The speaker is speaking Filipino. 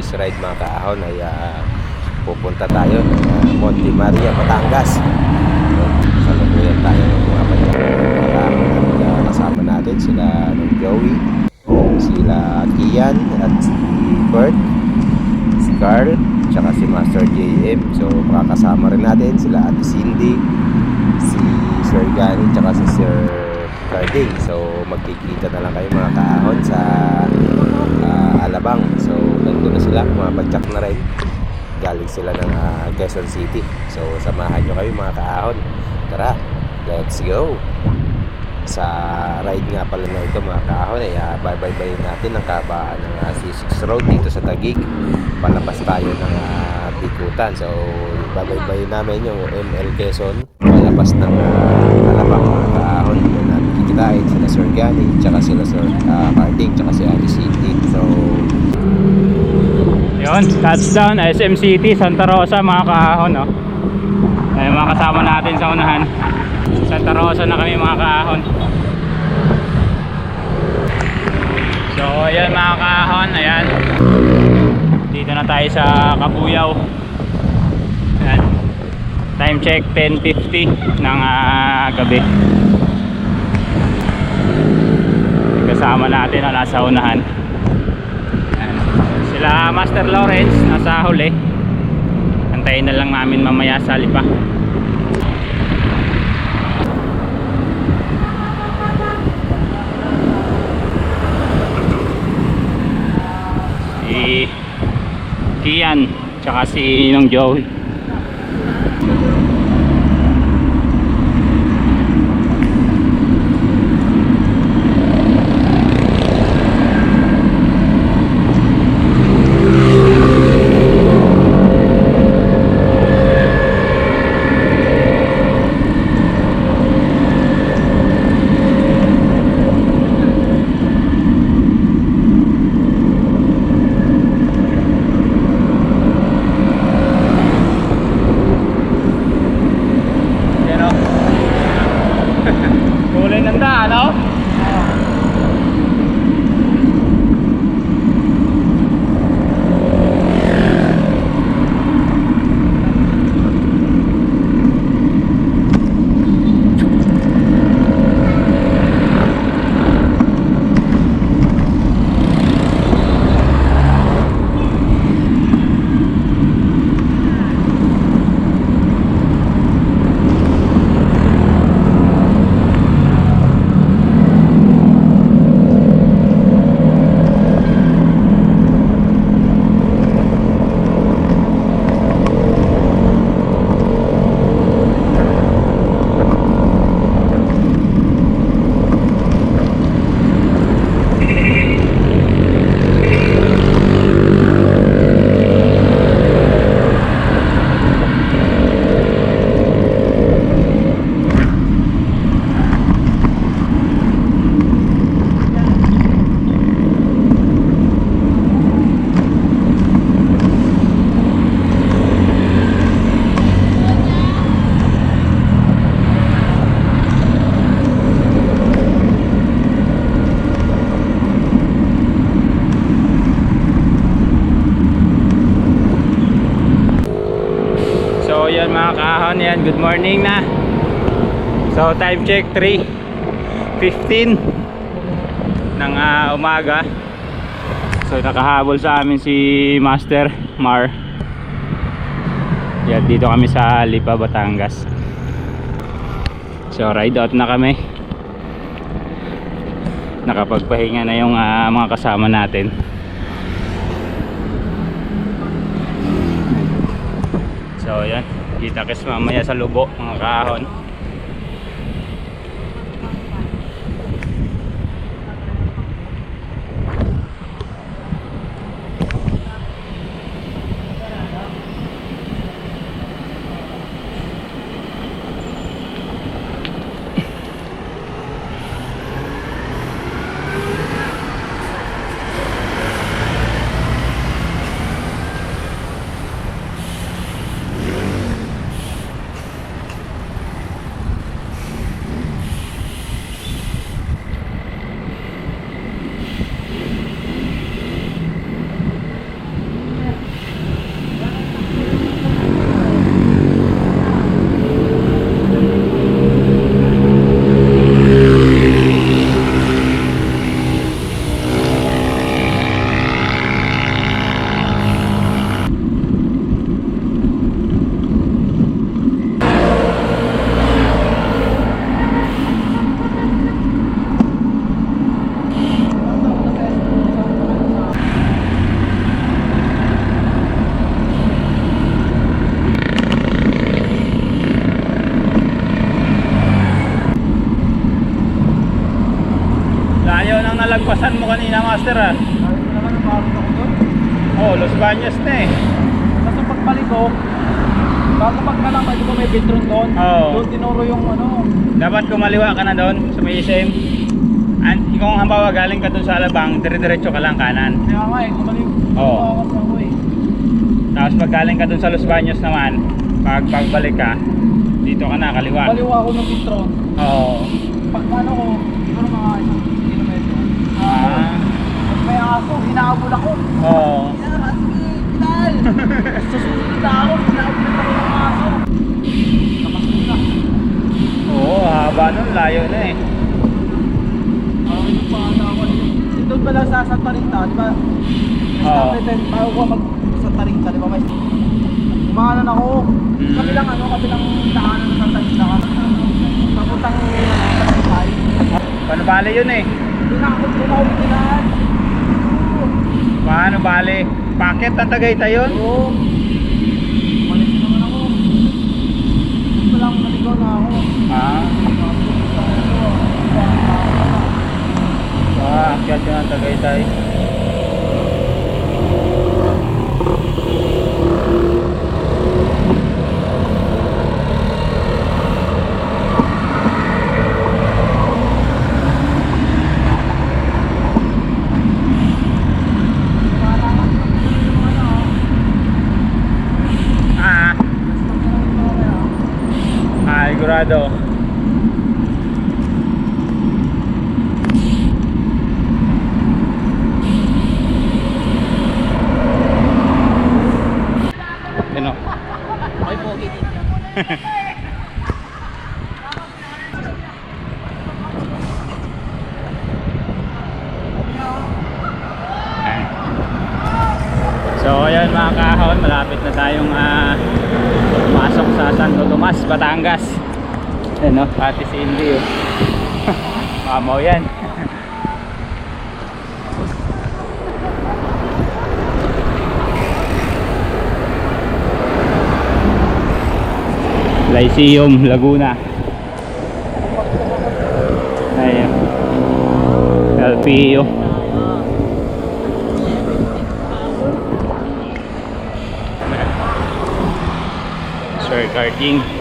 next ride mga kaahon ay pupunta tayo ng Monte Maria, Batangas. Salukuyan tayo ng mga kaahon at kasama natin sila ng Joey, sila Kian at si Bert, si Carl, tsaka si Master JM. So makakasama rin natin sila Ate Cindy, si Sir Gani, tsaka si Sir Carding. So magkikita na lang kayo mga kaahon sa Alabang. So nandun na sila, mapagtsak na rin. Galing sila ng Quezon City. So samahan nyo kayo mga kaahon. Tara, let's go. Sa ride nga pala na ito mga kaahon ay bye-bye natin ang kabaan ng C6 Road dito sa Taguig. Palabas tayo ng Bikutan. So bye-bye namin yung ML Quezon palabas ng Alabang mga kaahon. Doon namin kikitain sila Sir Gani, tsaka sila Sir Carding, tsaka si Ate Cindy. So yun, touchdown SM City, Santa Rosa mga kaahon, no? Ay, mga kasama natin sa unahan. Santa Rosa na kami mga kaahon. So ayan mga kaahon, ayan. Dito na tayo sa Kabuyaw. Ayan. Time check 10:50 ng gabi. Kasama natin ang nasa unahan. Ayan. Sila Master Lawrence nasa huli. Antayin na lang namin mamaya sa lipa. Si Kian tsaka si Inong Joey. Kulay ng daan, no? Yan mga kahon, yan, good morning na. So time check 3:15 ng umaga. So nakahabol sa amin si Master Mar. Yan, dito kami sa Lipa, Batangas. So ride out na kami. Nakapagpahinga na yung mga kasama natin. So yan, kita kes mamaya sa Lubo mga kahon. nalagpasan mo kanina, master ah. Sabi ko naman, napagod ako doon. Oh, Los Baños na eh. Kasi pagbalik ko, bago pagkalakad, di ba may bedroom doon? Oo. Doon tinuro yung ano. Dapat kumaliwa ka na doon sa may SM. Kung halimbawa galing ka doon sa Alabang, dire-diretso ka lang kanan. Kaya nga eh, kumalik. Oo. Ako eh. Tapos pag galing ka doon sa Los Baños naman, pagbalik ka, dito ka na, kaliwa. Baliwa ako ng bedroom. Oo. Pag ano ko, siguro mga isang kilometro. Ah. Pag may aso, hinahabol ako. Oo. Tal! Susunod na ako, hinahabol ako ng aso. Kapasok na. Oo, haba nun, layo na eh. Parang yung pangalawa eh. Doon pala sa Santa Rita, di ba? Oo. Bago ko mag Santa Rita, di ba? May umahanan ako. Mm. Kabilang daanan ng Santa Rita. Papuntang Tagaytay. Paano bale yun eh? Doon ako tinaan. Paano bale? Paket ng Tagaytay yun? Oo. Malis naman ako. Doon pa lang naligaw na ako. Ah. Akyat yun ang Tagaytay. Sigurado. Ano? Ay, pogi. So ayan mga kahon, malapit na tayong pumasok sa Santo Tomas, Batangas. Ayan o, Ate Cindy oh. Mamaw yan. Lyceum, Laguna. Ayan. LPO. Sir Carding.